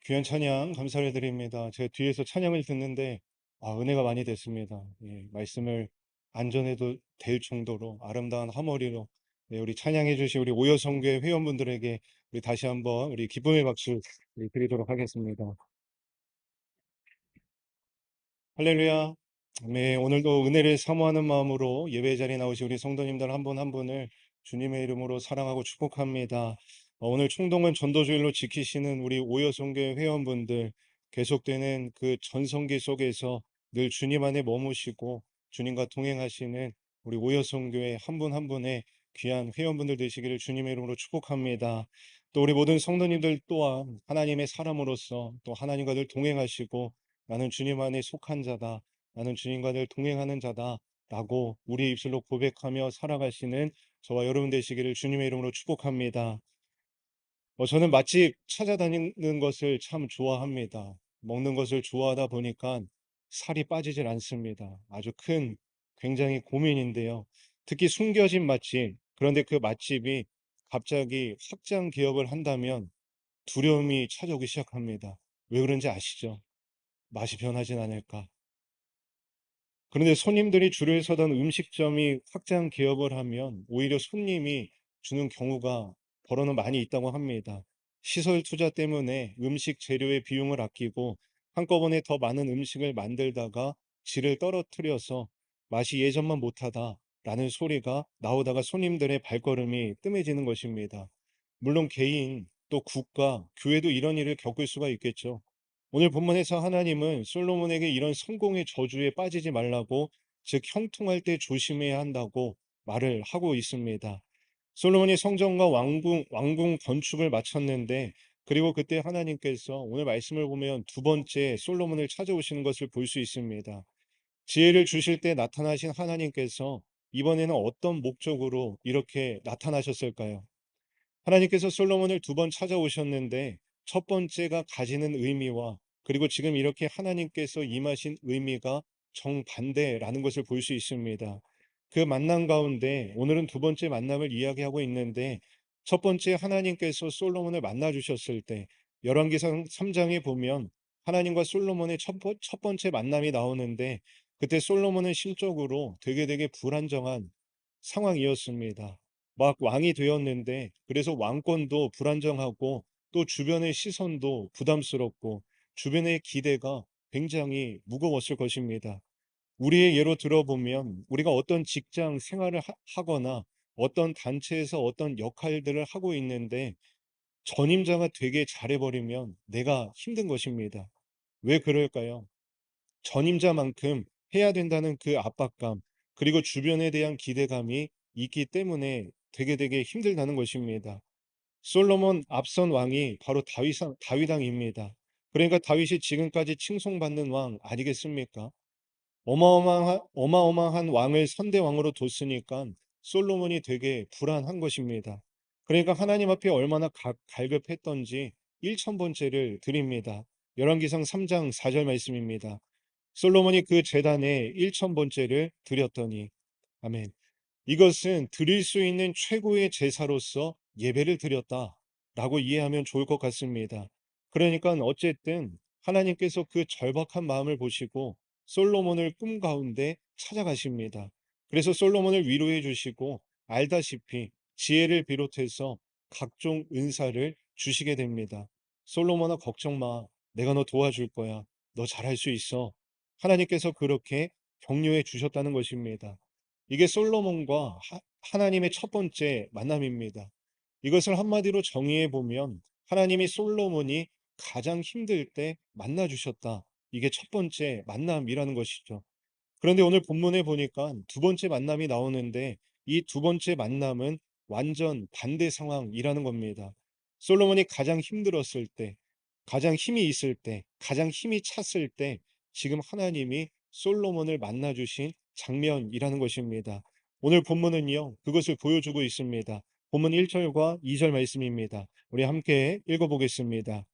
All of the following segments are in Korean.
귀한 찬양 감사를 드립니다. 제가 뒤에서 찬양을 듣는데 은혜가 많이 됐습니다. 예, 말씀을 안전해도 될 정도로 아름다운 하모니로 우리 찬양해 주신 우리 오여성교회 회원분들에게 우리 다시 한번 우리 기쁨의 박수 드리도록 하겠습니다. 할렐루야. 네, 오늘도 은혜를 사모하는 마음으로 예배 자리에 나오신 우리 성도님들 한 분 한 분을 주님의 이름으로 사랑하고 축복합니다. 오늘 총동원 전도주일로 지키시는 우리 오여성교회 회원분들, 계속되는 그 전성기 속에서 늘 주님 안에 머무시고 주님과 동행하시는 우리 오여성교회 한 분 한 분의 귀한 회원분들 되시기를 주님의 이름으로 축복합니다. 또 우리 모든 성도님들 또한 하나님의 사람으로서 또 하나님과 늘 동행하시고 나는 주님 안에 속한 자다. 나는 주님과 늘 동행하는 자다. 라고 우리 입술로 고백하며 살아가시는 저와 여러분 되시기를 주님의 이름으로 축복합니다. 저는 맛집 찾아다니는 것을 참 좋아합니다. 먹는 것을 좋아하다 보니까 살이 빠지질 않습니다. 아주 큰 굉장히 고민인데요. 특히 숨겨진 맛집, 그런데 그 맛집이 갑자기 확장 개업을 한다면 두려움이 찾아오기 시작합니다. 왜 그런지 아시죠? 맛이 변하진 않을까? 그런데 손님들이 줄을 서던 음식점이 확장 개업을 하면 오히려 손님이 주는 경우가 벌어는 많이 있다고 합니다. 시설 투자 때문에 음식 재료의 비용을 아끼고 한꺼번에 더 많은 음식을 만들다가 질을 떨어뜨려서 맛이 예전만 못하다라는 소리가 나오다가 손님들의 발걸음이 뜸해지는 것입니다. 물론 개인, 또 국가, 교회도 이런 일을 겪을 수가 있겠죠. 오늘 본문에서 하나님은 솔로몬에게 이런 성공의 저주에 빠지지 말라고, 즉 형통할 때 조심해야 한다고 말을 하고 있습니다. 솔로몬이 성전과 왕궁 건축을 마쳤는데, 그리고 그때 하나님께서 오늘 말씀을 보면 두 번째 솔로몬을 찾아오시는 것을 볼 수 있습니다. 지혜를 주실 때 나타나신 하나님께서 이번에는 어떤 목적으로 이렇게 나타나셨을까요? 하나님께서 솔로몬을 두 번 찾아오셨는데 첫 번째가 가지는 의미와 그리고 지금 이렇게 하나님께서 임하신 의미가 정반대라는 것을 볼 수 있습니다. 그 만남 가운데 오늘은 두 번째 만남을 이야기하고 있는데, 첫 번째 하나님께서 솔로몬을 만나 주셨을 때 열왕기상 3장에 보면 하나님과 솔로몬의 첫 번째 만남이 나오는데, 그때 솔로몬은 심적으로 되게 불안정한 상황이었습니다. 막 왕이 되었는데 그래서 왕권도 불안정하고 또 주변의 시선도 부담스럽고 주변의 기대가 굉장히 무거웠을 것입니다. 우리의 예로 들어보면 우리가 어떤 직장 생활을 하거나 어떤 단체에서 어떤 역할들을 하고 있는데 전임자가 되게 잘해버리면 내가 힘든 것입니다. 왜 그럴까요? 전임자만큼 해야 된다는 그 압박감, 그리고 주변에 대한 기대감이 있기 때문에 되게 힘들다는 것입니다. 솔로몬 앞선 왕이 바로 다윗 왕입니다. 그러니까 다윗이 지금까지 칭송받는 왕 아니겠습니까? 어마어마한 왕을 선대왕으로 뒀으니까 솔로몬이 되게 불안한 것입니다. 그러니까 하나님 앞에 얼마나 갈급했던지 1,000번째를 드립니다. 열왕기상 3장 4절 말씀입니다. 솔로몬이 그 제단에 1,000번째를 드렸더니, 아멘. 이것은 드릴 수 있는 최고의 제사로서 예배를 드렸다라고 이해하면 좋을 것 같습니다. 그러니까 어쨌든 하나님께서 그 절박한 마음을 보시고 솔로몬을 꿈 가운데 찾아가십니다. 그래서 솔로몬을 위로해 주시고 알다시피 지혜를 비롯해서 각종 은사를 주시게 됩니다. 솔로몬아, 걱정 마. 내가 너 도와줄 거야. 너 잘할 수 있어. 하나님께서 그렇게 격려해 주셨다는 것입니다. 이게 솔로몬과 하나님의 첫 번째 만남입니다. 이것을 한마디로 정의해 보면 하나님이 솔로몬이 가장 힘들 때 만나 주셨다. 이게 첫 번째 만남이라는 것이죠. 그런데 오늘 본문에 보니까 두 번째 만남이 나오는데 이 두 번째 만남은 완전 반대 상황이라는 겁니다. 솔로몬이 가장 힘들었을 때, 가장 힘이 있을 때, 가장 힘이 찼을 때 지금 하나님이 솔로몬을 만나 주신 장면이라는 것입니다. 오늘 본문은요, 그것을 보여주고 있습니다. 본문 1절과 2절 말씀입니다. 우리 함께 읽어보겠습니다.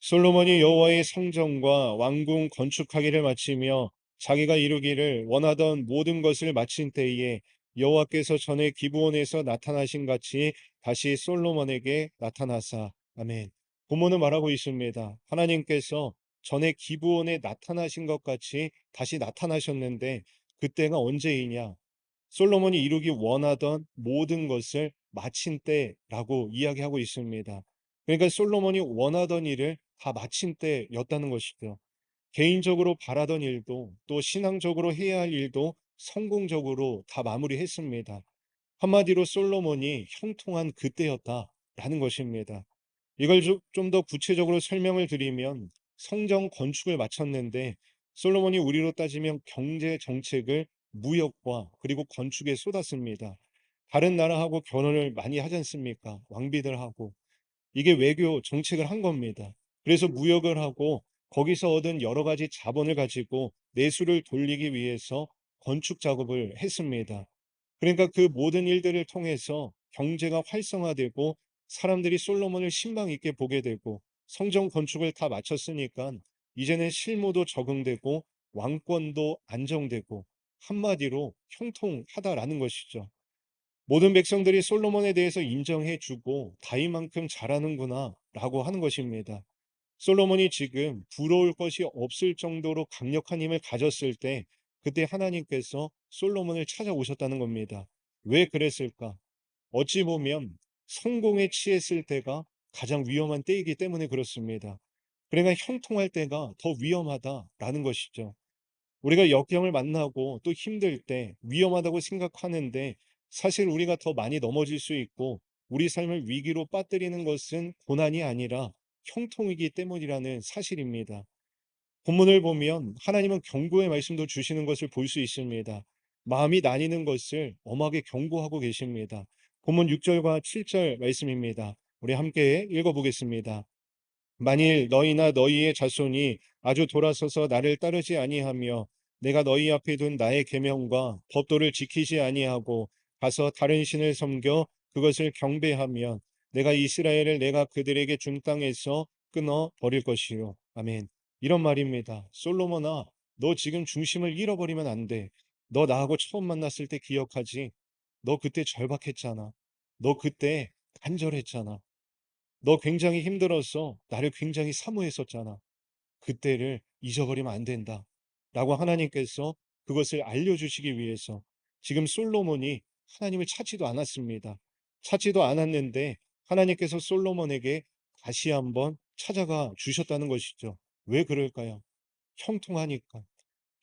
솔로몬이 여호와의 성전과 왕궁 건축하기를 마치며 자기가 이루기를 원하던 모든 것을 마친 때에 여호와께서 전에 기브온에서 나타나신 같이 다시 솔로몬에게 나타나사. 아멘. 본문은 말하고 있습니다. 하나님께서 전에 기브온에 나타나신 것 같이 다시 나타나셨는데 그때가 언제이냐? 솔로몬이 이루기 원하던 모든 것을 마친 때라고 이야기하고 있습니다. 그러니까 솔로몬이 원하던 일을 다 마친 때였다는 것이죠. 개인적으로 바라던 일도 또 신앙적으로 해야 할 일도 성공적으로 다 마무리했습니다. 한마디로 솔로몬이 형통한 그때였다라는 것입니다. 이걸 좀 더 구체적으로 설명을 드리면 성전 건축을 마쳤는데 솔로몬이 우리로 따지면 경제 정책을 무역과 그리고 건축에 쏟았습니다. 다른 나라하고 결혼을 많이 하지 않습니까? 왕비들하고. 이게 외교 정책을 한 겁니다. 그래서 무역을 하고 거기서 얻은 여러 가지 자본을 가지고 내수를 돌리기 위해서 건축 작업을 했습니다. 그러니까 그 모든 일들을 통해서 경제가 활성화되고 사람들이 솔로몬을 신방 있게 보게 되고 성전 건축을 다 마쳤으니까 이제는 실무도 적응되고 왕권도 안정되고 한마디로 형통하다라는 것이죠. 모든 백성들이 솔로몬에 대해서 인정해 주고 다이만큼 잘하는구나라고 하는 것입니다. 솔로몬이 지금 부러울 것이 없을 정도로 강력한 힘을 가졌을 때 그때 하나님께서 솔로몬을 찾아오셨다는 겁니다. 왜 그랬을까? 어찌 보면 성공에 취했을 때가 가장 위험한 때이기 때문에 그렇습니다. 그러니까 형통할 때가 더 위험하다라는 것이죠. 우리가 역경을 만나고 또 힘들 때 위험하다고 생각하는데 사실 우리가 더 많이 넘어질 수 있고 우리 삶을 위기로 빠뜨리는 것은 고난이 아니라 형통이기 때문이라는 사실입니다. 본문을 보면 하나님은 경고의 말씀도 주시는 것을 볼 수 있습니다. 마음이 나뉘는 것을 엄하게 경고하고 계십니다. 본문 6절과 7절 말씀입니다. 우리 함께 읽어보겠습니다. 만일 너희나 너희의 자손이 아주 돌아서서 나를 따르지 아니하며 내가 너희 앞에 둔 나의 계명과 법도를 지키지 아니하고 가서 다른 신을 섬겨 그것을 경배하면 내가 이스라엘을 내가 그들에게 준 땅에서 끊어 버릴 것이요. 아멘. 이런 말입니다. 솔로몬아, 너 지금 중심을 잃어버리면 안 돼. 너 나하고 처음 만났을 때 기억하지? 너 그때 절박했잖아. 너 그때 간절했잖아. 너 굉장히 힘들어서 나를 굉장히 사모했었잖아. 그때를 잊어버리면 안 된다. 라고 하나님께서 그것을 알려주시기 위해서 지금 솔로몬이 하나님을 찾지도 않았습니다. 찾지도 않았는데 하나님께서 솔로몬에게 다시 한번 찾아가 주셨다는 것이죠. 왜 그럴까요? 형통하니까.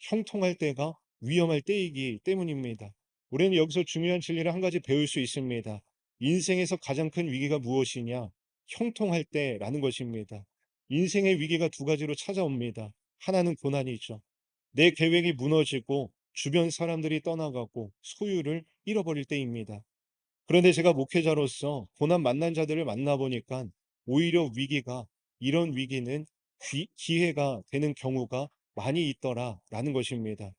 형통할 때가 위험할 때이기 때문입니다. 우리는 여기서 중요한 진리를 한 가지 배울 수 있습니다. 인생에서 가장 큰 위기가 무엇이냐? 형통할 때라는 것입니다. 인생의 위기가 두 가지로 찾아옵니다. 하나는 고난이죠. 내 계획이 무너지고 주변 사람들이 떠나가고 소유를 잃어버릴 때입니다. 그런데 제가 목회자로서 고난 만난 자들을 만나보니까 오히려 위기가, 이런 위기는 기회가 되는 경우가 많이 있더라라는 것입니다.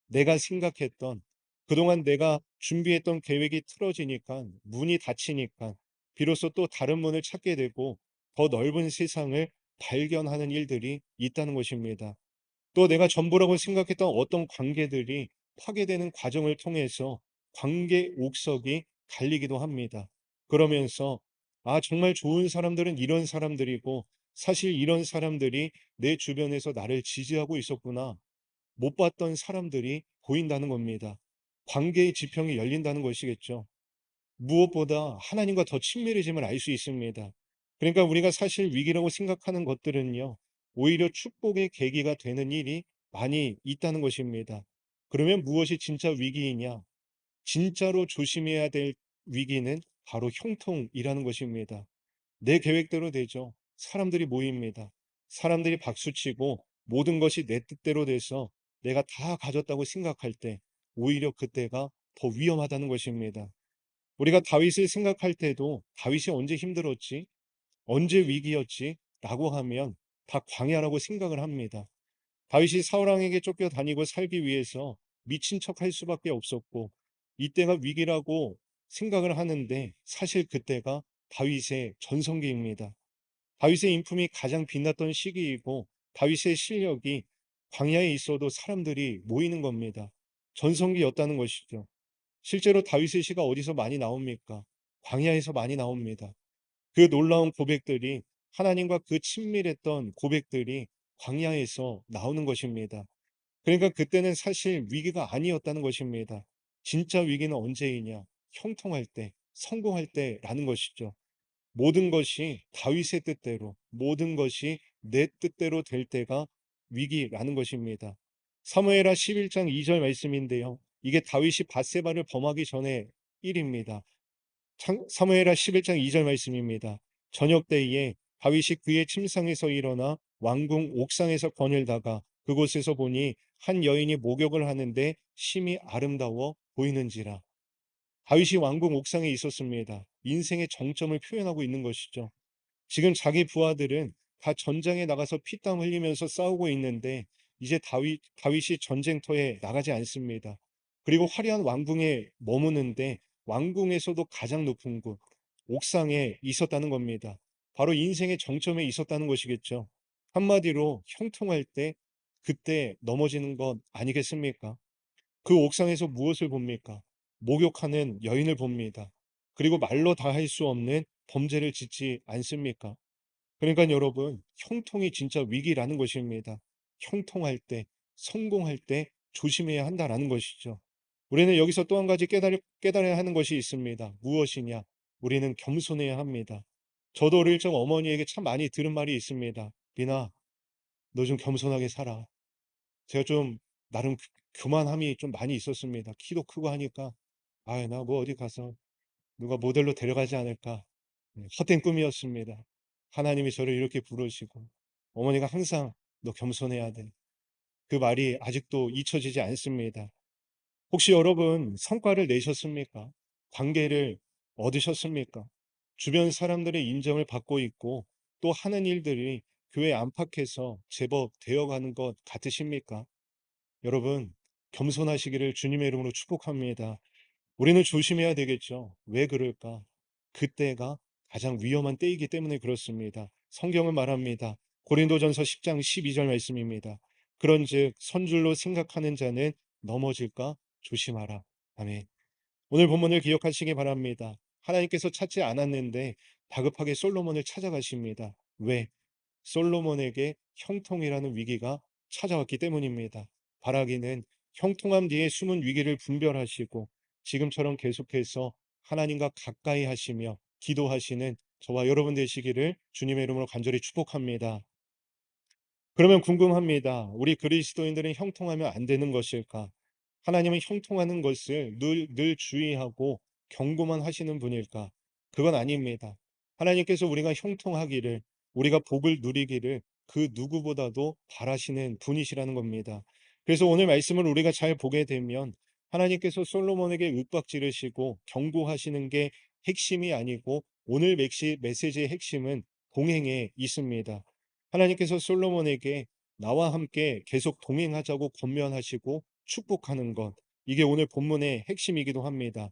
내가 생각했던, 그동안 내가 준비했던 계획이 틀어지니까, 문이 닫히니까, 비로소 또 다른 문을 찾게 되고, 더 넓은 세상을 발견하는 일들이 있다는 것입니다. 또 내가 전부라고 생각했던 어떤 관계들이 파괴되는 과정을 통해서 관계 옥석이 갈리기도 합니다. 그러면서 아, 정말 좋은 사람들은 이런 사람들이고 사실 이런 사람들이 내 주변에서 나를 지지하고 있었구나. 못 봤던 사람들이 보인다는 겁니다. 관계의 지평이 열린다는 것이겠죠. 무엇보다 하나님과 더 친밀해짐을 알 수 있습니다. 그러니까 우리가 사실 위기라고 생각하는 것들은요, 오히려 축복의 계기가 되는 일이 많이 있다는 것입니다. 그러면 무엇이 진짜 위기이냐? 진짜로 조심해야 될 위기는 바로 형통이라는 것입니다. 내 계획대로 되죠. 사람들이 모입니다. 사람들이 박수치고 모든 것이 내 뜻대로 돼서 내가 다 가졌다고 생각할 때 오히려 그때가 더 위험하다는 것입니다. 우리가 다윗을 생각할 때도 다윗이 언제 힘들었지? 언제 위기였지? 라고 하면 다 광야라고 생각을 합니다. 다윗이 사울 왕에게 쫓겨다니고 살기 위해서 미친 척 할 수밖에 없었고 이때가 위기라고 생각을 하는데 사실 그때가 다윗의 전성기입니다. 다윗의 인품이 가장 빛났던 시기이고 다윗의 실력이 광야에 있어도 사람들이 모이는 겁니다. 전성기였다는 것이죠. 실제로 다윗의 시가 어디서 많이 나옵니까? 광야에서 많이 나옵니다. 그 놀라운 고백들이 하나님과 그 친밀했던 고백들이 광야에서 나오는 것입니다. 그러니까 그때는 사실 위기가 아니었다는 것입니다. 진짜 위기는 언제이냐? 형통할 때, 성공할 때라는 것이죠. 모든 것이 다윗의 뜻대로, 모든 것이 내 뜻대로 될 때가 위기라는 것입니다. 사무엘하 11장 2절 말씀인데요. 이게 다윗이 밧세바를 범하기 전의 일입니다. 사무엘하 11장 2절 말씀입니다. 저녁 때에 다윗이 그의 침상에서 일어나 왕궁 옥상에서 거닐다가 그곳에서 보니 한 여인이 목욕을 하는데 심히 아름다워 보이는지라. 다윗이 왕궁 옥상에 있었습니다. 인생의 정점을 표현하고 있는 것이죠. 지금 자기 부하들은 다 전장에 나가서 피땀 흘리면서 싸우고 있는데 이제 다윗이 전쟁터에 나가지 않습니다. 그리고 화려한 왕궁에 머무는데 왕궁에서도 가장 높은 곳, 옥상에 있었다는 겁니다. 바로 인생의 정점에 있었다는 것이겠죠. 한마디로 형통할 때 그때 넘어지는 것 아니겠습니까? 그 옥상에서 무엇을 봅니까? 목욕하는 여인을 봅니다. 그리고 말로 다 할 수 없는 범죄를 짓지 않습니까? 그러니까 여러분, 형통이 진짜 위기라는 것입니다. 형통할 때, 성공할 때 조심해야 한다라는 것이죠. 우리는 여기서 또 한 가지 깨달아야 하는 것이 있습니다. 무엇이냐? 우리는 겸손해야 합니다. 저도 어릴 적 어머니에게 참 많이 들은 말이 있습니다. 비나, 너 좀 겸손하게 살아. 제가 좀 나름 교만함이 좀 많이 있었습니다. 키도 크고 하니까 아, 나 뭐 어디 가서 누가 모델로 데려가지 않을까. 헛된 꿈이었습니다. 하나님이 저를 이렇게 부르시고 어머니가 항상 너 겸손해야 돼. 그 말이 아직도 잊혀지지 않습니다. 혹시 여러분 성과를 내셨습니까? 관계를 얻으셨습니까? 주변 사람들의 인정을 받고 있고 또 하는 일들이 교회 안팎에서 제법 되어가는 것 같으십니까? 여러분, 겸손하시기를 주님의 이름으로 축복합니다. 우리는 조심해야 되겠죠. 왜 그럴까? 그때가 가장 위험한 때이기 때문에 그렇습니다. 성경은 말합니다. 고린도전서 10장 12절 말씀입니다. 그런즉 선줄로 생각하는 자는 넘어질까 조심하라. 아멘. 오늘 본문을 기억하시기 바랍니다. 하나님께서 찾지 않았는데 다급하게 솔로몬을 찾아가십니다. 왜? 솔로몬에게 형통이라는 위기가 찾아왔기 때문입니다. 바라기는 형통함 뒤에 숨은 위기를 분별하시고 지금처럼 계속해서 하나님과 가까이 하시며 기도하시는 저와 여러분 되시기를 주님의 이름으로 간절히 축복합니다. 그러면 궁금합니다. 우리 그리스도인들은 형통하면 안 되는 것일까? 하나님은 형통하는 것을 늘 주의하고 경고만 하시는 분일까? 그건 아닙니다. 하나님께서 우리가 형통하기를, 우리가 복을 누리기를 그 누구보다도 바라시는 분이시라는 겁니다. 그래서 오늘 말씀을 우리가 잘 보게 되면 하나님께서 솔로몬에게 윽박지르시고 경고하시는 게 핵심이 아니고 오늘 메시지의 핵심은 동행에 있습니다. 하나님께서 솔로몬에게 나와 함께 계속 동행하자고 권면하시고 축복하는 것. 이게 오늘 본문의 핵심이기도 합니다.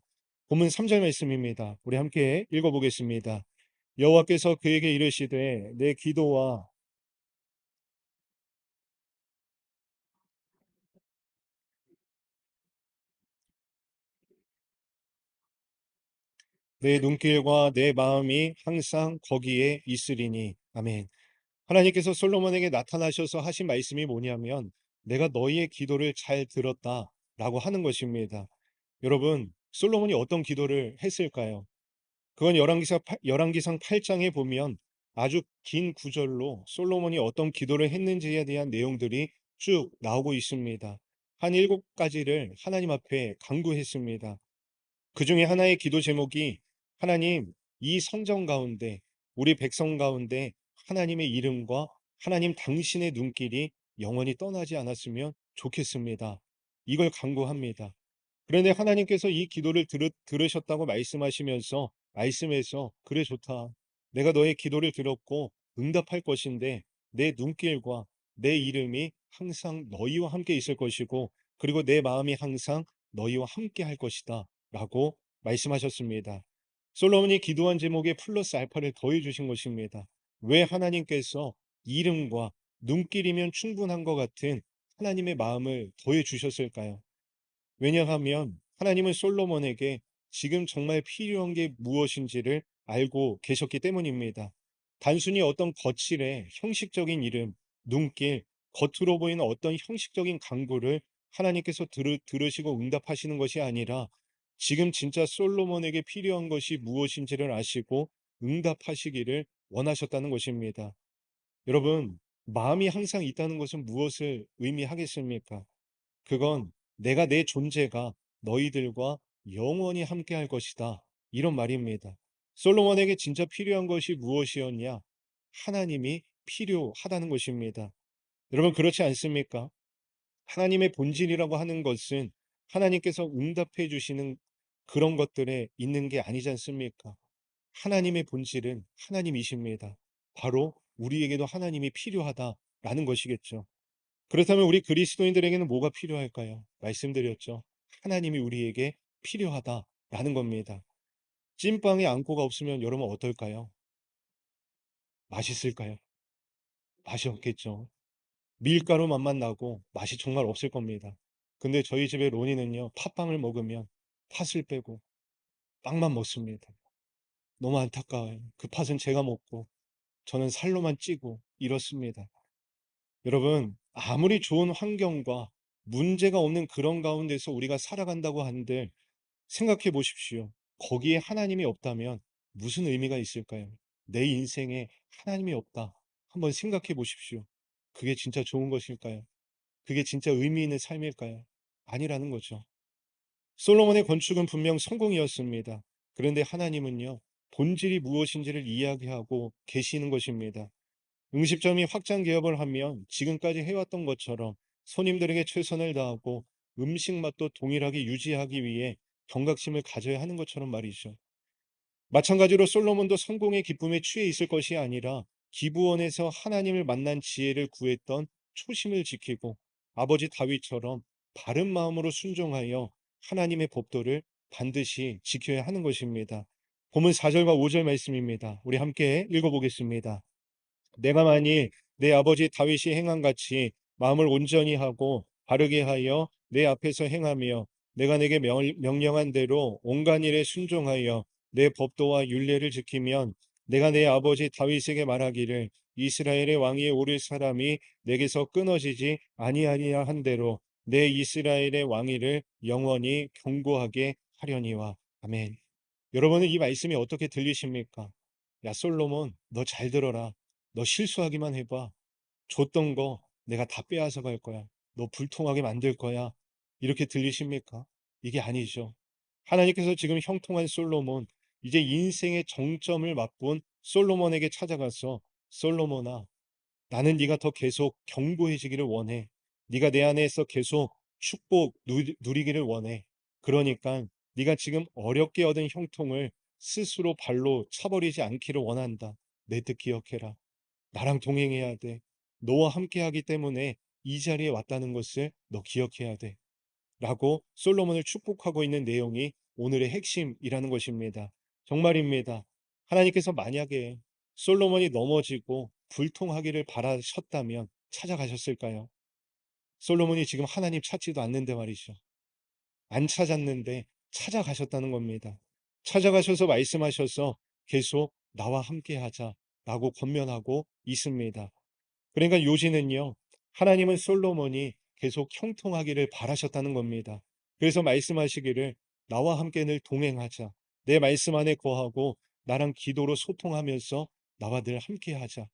본문 3절 말씀입니다. 우리 함께 읽어보겠습니다. 여호와께서 그에게 이르시되 내 기도와 내 눈길과 내 마음이 항상 거기에 있으리니. 아멘. 하나님께서 솔로몬에게 나타나셔서 하신 말씀이 뭐냐면 내가 너희의 기도를 잘 들었다라고 하는 것입니다. 여러분, 솔로몬이 어떤 기도를 했을까요? 그건 열왕기상 8장에 보면 아주 긴 구절로 솔로몬이 어떤 기도를 했는지에 대한 내용들이 쭉 나오고 있습니다. 한 7가지를 하나님 앞에 간구했습니다. 그 중에 하나의 기도 제목이 하나님, 이 성전 가운데, 우리 백성 가운데 하나님의 이름과 하나님 당신의 눈길이 영원히 떠나지 않았으면 좋겠습니다. 이걸 간구합니다. 그런데 하나님께서 이 기도를 들으셨다고 말씀하시면서 말씀에서 그래 좋다. 내가 너의 기도를 들었고 응답할 것인데 내 눈길과 내 이름이 항상 너희와 함께 있을 것이고 그리고 내 마음이 항상 너희와 함께 할 것이다. 라고 말씀하셨습니다. 솔로몬이 기도한 제목에 플러스 알파를 더해 주신 것입니다. 왜 하나님께서 이름과 눈길이면 충분한 것 같은 하나님의 마음을 더해 주셨을까요? 왜냐하면 하나님은 솔로몬에게 지금 정말 필요한 게 무엇인지를 알고 계셨기 때문입니다. 단순히 어떤 거칠의 형식적인 이름, 눈길, 겉으로 보이는 어떤 형식적인 강구를 하나님께서 들으시고 응답하시는 것이 아니라 지금 진짜 솔로몬에게 필요한 것이 무엇인지를 아시고 응답하시기를 원하셨다는 것입니다. 여러분, 마음이 항상 있다는 것은 무엇을 의미하겠습니까? 그건 내가 내 존재가 너희들과 영원히 함께 할 것이다. 이런 말입니다. 솔로몬에게 진짜 필요한 것이 무엇이었냐? 하나님이 필요하다는 것입니다. 여러분, 그렇지 않습니까? 하나님의 본질이라고 하는 것은 하나님께서 응답해 주시는 그런 것들에 있는 게 아니지 않습니까? 하나님의 본질은 하나님이십니다. 바로 우리에게도 하나님이 필요하다라는 것이겠죠. 그렇다면 우리 그리스도인들에게는 뭐가 필요할까요? 말씀드렸죠. 하나님이 우리에게 필요하다라는 겁니다. 찐빵에 안고가 없으면 여러분 어떨까요? 맛있을까요? 맛이 없겠죠. 밀가루 맛만 나고 맛이 정말 없을 겁니다. 근데 저희 집에 로니는요, 팥빵을 먹으면 팥을 빼고 빵만 먹습니다. 너무 안타까워요. 그 팥은 제가 먹고 저는 살로만 찌고 이렇습니다. 여러분, 아무리 좋은 환경과 문제가 없는 그런 가운데서 우리가 살아간다고 한들 생각해 보십시오. 거기에 하나님이 없다면 무슨 의미가 있을까요? 내 인생에 하나님이 없다. 한번 생각해 보십시오. 그게 진짜 좋은 것일까요? 그게 진짜 의미 있는 삶일까요? 아니라는 거죠. 솔로몬의 건축은 분명 성공이었습니다. 그런데 하나님은요, 본질이 무엇인지를 이야기하고 계시는 것입니다. 음식점이 확장 개업을 하면 지금까지 해왔던 것처럼 손님들에게 최선을 다하고 음식 맛도 동일하게 유지하기 위해 경각심을 가져야 하는 것처럼 말이죠. 마찬가지로 솔로몬도 성공의 기쁨에 취해 있을 것이 아니라 기브원에서 하나님을 만난 지혜를 구했던 초심을 지키고 아버지 다윗처럼 바른 마음으로 순종하여 하나님의 법도를 반드시 지켜야 하는 것입니다. 본문 4절과 5절 말씀입니다. 우리 함께 읽어보겠습니다. 내가 만일 내 아버지 다윗이 행한 같이 마음을 온전히 하고 바르게 하여 내 앞에서 행하며 내가 내게 명령한 대로 온갖 일에 순종하여 내 법도와 율례를 지키면 내가 내 아버지 다윗에게 말하기를 이스라엘의 왕위에 오를 사람이 내게서 끊어지지 아니하리라 한 대로 내 이스라엘의 왕위를 영원히 견고하게 하려니와. 아멘. 여러분은 이 말씀이 어떻게 들리십니까? 야, 솔로몬, 너 잘 들어라. 너 실수하기만 해봐. 줬던 거 내가 다 빼앗아 갈 거야. 너 불통하게 만들 거야. 이렇게 들리십니까? 이게 아니죠. 하나님께서 지금 형통한 솔로몬, 이제 인생의 정점을 맛본 솔로몬에게 찾아가서 솔로몬아, 나는 네가 더 계속 견고해지기를 원해. 네가 내 안에서 계속 축복 누리기를 원해. 그러니까 네가 지금 어렵게 얻은 형통을 스스로 발로 차버리지 않기를 원한다. 내 뜻 기억해라. 나랑 동행해야 돼. 너와 함께하기 때문에 이 자리에 왔다는 것을 너 기억해야 돼. 라고 솔로몬을 축복하고 있는 내용이 오늘의 핵심이라는 것입니다. 정말입니다. 하나님께서 만약에 솔로몬이 넘어지고 불통하기를 바라셨다면 찾아가셨을까요? 솔로몬이 지금 하나님 찾지도 않는데 말이죠. 안 찾았는데 찾아가셨다는 겁니다. 찾아가셔서 말씀하셔서 계속 나와 함께 하자라고 권면하고 있습니다. 그러니까 요지는요, 하나님은 솔로몬이 계속 형통하기를 바라셨다는 겁니다. 그래서 말씀하시기를 나와 함께 늘 동행하자. 내 말씀 안에 거하고 나랑 기도로 소통하면서 나와 늘 함께 하자.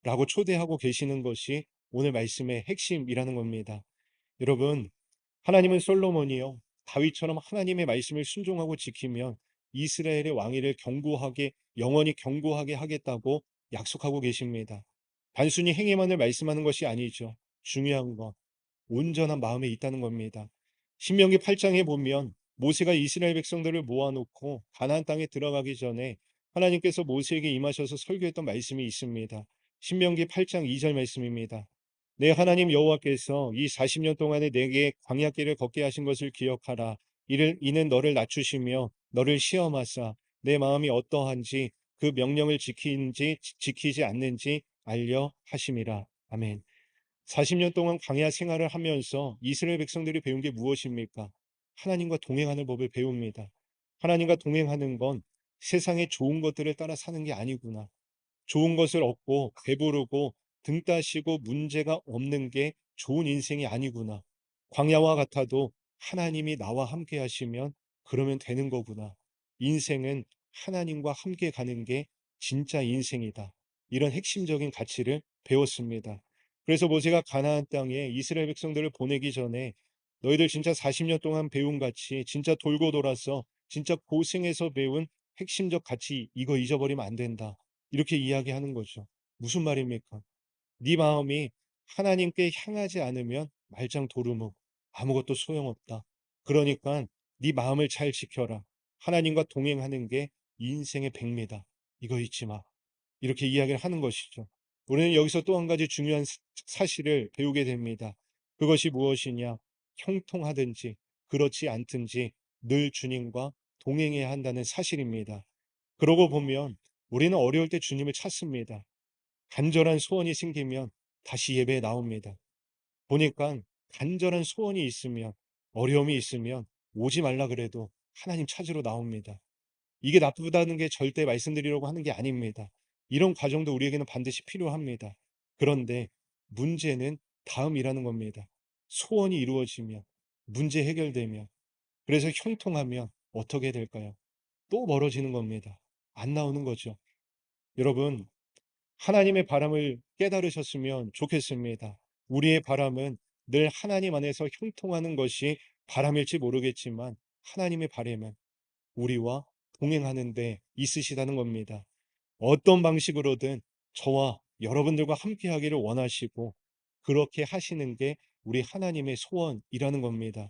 라고 초대하고 계시는 것이 오늘 말씀의 핵심이라는 겁니다. 여러분, 하나님은 솔로몬이요, 다윗처럼 하나님의 말씀을 순종하고 지키면 이스라엘의 왕위를 견고하게, 영원히 견고하게 하겠다고 약속하고 계십니다. 단순히 행위만을 말씀하는 것이 아니죠. 중요한 건 온전한 마음에 있다는 겁니다. 신명기 8장에 보면 모세가 이스라엘 백성들을 모아놓고 가나안 땅에 들어가기 전에 하나님께서 모세에게 임하셔서 설교했던 말씀이 있습니다. 신명기 8장 2절 말씀입니다. 내 하나님 여호와께서 이 40년 동안에 내게 광야길을 걷게 하신 것을 기억하라. 이는 너를 낮추시며 너를 시험하사 내 마음이 어떠한지 그 명령을 지키는지 지키지 않는지 알려 하심이라. 아멘. 40년 동안 광야 생활을 하면서 이스라엘 백성들이 배운 게 무엇입니까? 하나님과 동행하는 법을 배웁니다. 하나님과 동행하는 건 세상의 좋은 것들을 따라 사는 게 아니구나. 좋은 것을 얻고 배부르고 등 따시고 문제가 없는 게 좋은 인생이 아니구나. 광야와 같아도 하나님이 나와 함께 하시면 그러면 되는 거구나. 인생은 하나님과 함께 가는 게 진짜 인생이다. 이런 핵심적인 가치를 배웠습니다. 그래서 모세가 가나안 땅에 이스라엘 백성들을 보내기 전에 너희들 진짜 40년 동안 배운 가치, 진짜 돌고 돌아서 진짜 고생해서 배운 핵심적 가치 이거 잊어버리면 안 된다. 이렇게 이야기하는 거죠. 무슨 말입니까? 네 마음이 하나님께 향하지 않으면 말짱 도루묵 아무것도 소용없다. 그러니까 네 마음을 잘 지켜라. 하나님과 동행하는 게 인생의 백미다. 이거 잊지 마. 이렇게 이야기를 하는 것이죠. 우리는 여기서 또 한 가지 중요한 사실을 배우게 됩니다. 그것이 무엇이냐? 형통하든지 그렇지 않든지 늘 주님과 동행해야 한다는 사실입니다. 그러고 보면 우리는 어려울 때 주님을 찾습니다. 간절한 소원이 생기면 다시 예배에 나옵니다. 보니까 간절한 소원이 있으면 어려움이 있으면 오지 말라 그래도 하나님 찾으러 나옵니다. 이게 나쁘다는 게 절대 말씀드리려고 하는 게 아닙니다. 이런 과정도 우리에게는 반드시 필요합니다. 그런데 문제는 다음이라는 겁니다. 소원이 이루어지면, 문제 해결되면, 그래서 형통하면 어떻게 될까요? 또 멀어지는 겁니다. 안 나오는 거죠. 여러분, 하나님의 바람을 깨달으셨으면 좋겠습니다. 우리의 바람은 늘 하나님 안에서 형통하는 것이 바람일지 모르겠지만 하나님의 바람은 우리와 동행하는 데 있으시다는 겁니다. 어떤 방식으로든 저와 여러분들과 함께 하기를 원하시고 그렇게 하시는 게 우리 하나님의 소원이라는 겁니다.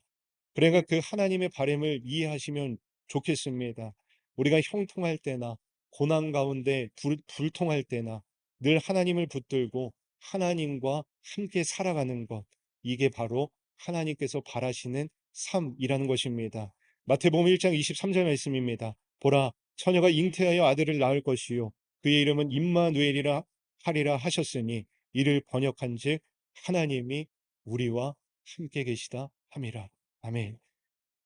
그러니까 그 하나님의 바람을 이해하시면 좋겠습니다. 우리가 형통할 때나 고난 가운데 불통할 때나 늘 하나님을 붙들고 하나님과 함께 살아가는 것. 이게 바로 하나님께서 바라시는 삶이라는 것입니다. 마태복음 1장 23절 말씀입니다. 보라, 처녀가 잉태하여 아들을 낳을 것이요 그의 이름은 임마누엘이라 하리라 하셨으니 이를 번역한즉 하나님이 우리와 함께 계시다 함이라. 아멘.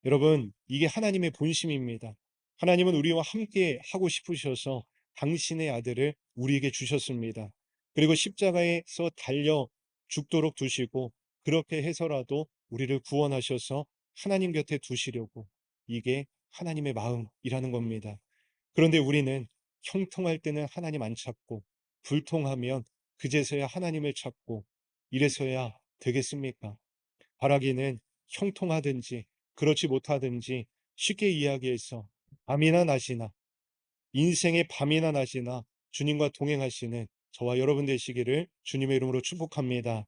여러분, 이게 하나님의 본심입니다. 하나님은 우리와 함께 하고 싶으셔서 당신의 아들을 우리에게 주셨습니다. 그리고 십자가에서 달려 죽도록 두시고 그렇게 해서라도 우리를 구원하셔서 하나님 곁에 두시려고 이게 하나님의 마음이라는 겁니다. 그런데 우리는 형통할 때는 하나님 안 찾고 불통하면 그제서야 하나님을 찾고 이래서야 되겠습니까? 바라기는 형통하든지 그렇지 못하든지 쉽게 이야기해서 밤이나 낮이나 인생의 밤이나 낮이나 주님과 동행하시는 저와 여러분 되시기를 주님의 이름으로 축복합니다.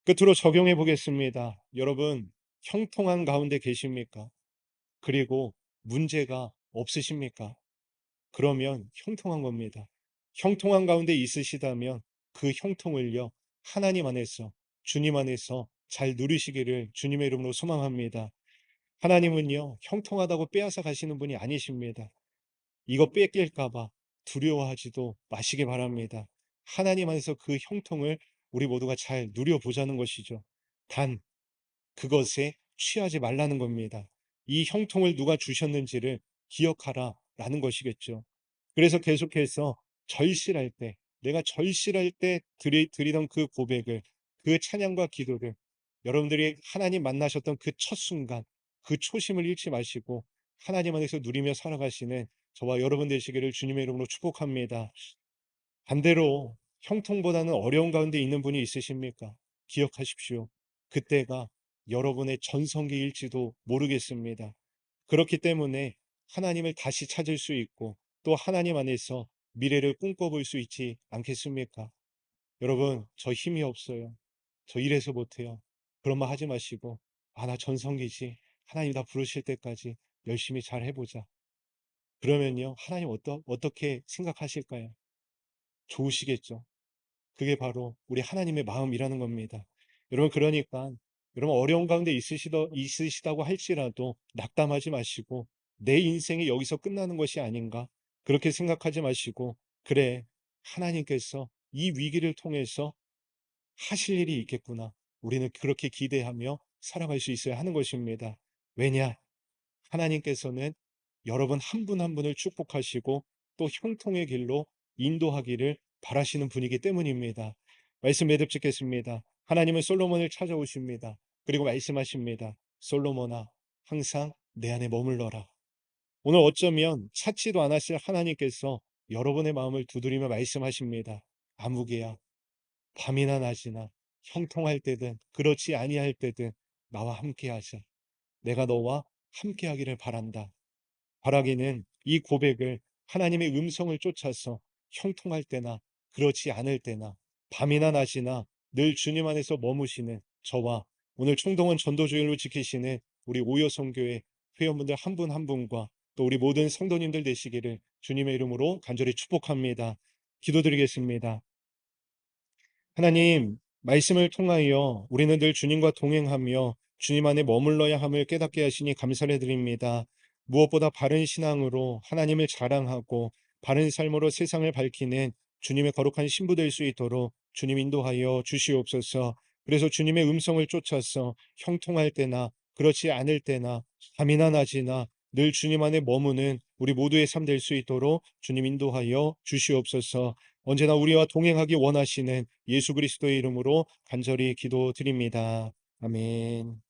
끝으로 적용해 보겠습니다. 여러분, 형통한 가운데 계십니까? 그리고 문제가 없으십니까? 그러면 형통한 겁니다. 형통한 가운데 있으시다면 그 형통을요, 하나님 안에서, 주님 안에서 잘 누리시기를 주님의 이름으로 소망합니다. 하나님은요, 형통하다고 빼앗아 가시는 분이 아니십니다. 이거 뺏길까봐 두려워하지도 마시기 바랍니다. 하나님 안에서 그 형통을 우리 모두가 잘 누려보자는 것이죠. 단, 그것에 취하지 말라는 겁니다. 이 형통을 누가 주셨는지를 기억하라 라는 것이겠죠. 그래서 계속해서 절실할 때, 내가 절실할 때 드리던 그 고백을, 그 찬양과 기도를 여러분들이 하나님 만나셨던 그 첫 순간, 그 초심을 잃지 마시고 하나님 안에서 누리며 살아가시는 저와 여러분 되시기를 주님의 이름으로 축복합니다. 반대로 형통보다는 어려운 가운데 있는 분이 있으십니까? 기억하십시오. 그때가 여러분의 전성기일지도 모르겠습니다. 그렇기 때문에 하나님을 다시 찾을 수 있고 또 하나님 안에서 미래를 꿈꿔볼 수 있지 않겠습니까? 여러분, 저 힘이 없어요. 저 이래서 못해요. 그런 말 하지 마시고, 아, 나 전성기지. 하나님 나 부르실 때까지 열심히 잘 해보자. 그러면요, 하나님 어떻게 생각하실까요? 좋으시겠죠. 그게 바로 우리 하나님의 마음이라는 겁니다. 여러분, 그러니까, 여러분, 어려운 가운데 있으시다고 할지라도 낙담하지 마시고, 내 인생이 여기서 끝나는 것이 아닌가? 그렇게 생각하지 마시고, 그래, 하나님께서 이 위기를 통해서 하실 일이 있겠구나. 우리는 그렇게 기대하며 살아갈 수 있어야 하는 것입니다. 왜냐? 하나님께서는 여러분 한 분 한 분을 축복하시고 또 형통의 길로 인도하기를 바라시는 분이기 때문입니다. 말씀 매듭 짓겠습니다. 하나님은 솔로몬을 찾아오십니다. 그리고 말씀하십니다. 솔로몬아, 항상 내 안에 머물러라. 오늘 어쩌면 찾지도 않았을 하나님께서 여러분의 마음을 두드리며 말씀하십니다. 아무개야, 밤이나 낮이나 형통할 때든 그렇지 아니할 때든 나와 함께하자. 내가 너와 함께하기를 바란다. 바라기는 이 고백을 하나님의 음성을 쫓아서 형통할 때나 그렇지 않을 때나 밤이나 낮이나 늘 주님 안에서 머무시는 저와 오늘 총동원 전도주일로 지키시는 우리 오여성교회 회원분들 한 분 한 분과 또 우리 모든 성도님들 되시기를 주님의 이름으로 간절히 축복합니다. 기도드리겠습니다. 하나님, 말씀을 통하여 우리는 늘 주님과 동행하며 주님 안에 머물러야 함을 깨닫게 하시니 감사를 드립니다. 무엇보다 바른 신앙으로 하나님을 자랑하고 바른 삶으로 세상을 밝히는 주님의 거룩한 신부 될 수 있도록 주님 인도하여 주시옵소서. 그래서 주님의 음성을 쫓아서 형통할 때나 그렇지 않을 때나 밤이나 낮이나 늘 주님 안에 머무는 우리 모두의 삶 될 수 있도록 주님 인도하여 주시옵소서. 언제나 우리와 동행하기 원하시는 예수 그리스도의 이름으로 간절히 기도드립니다. 아멘.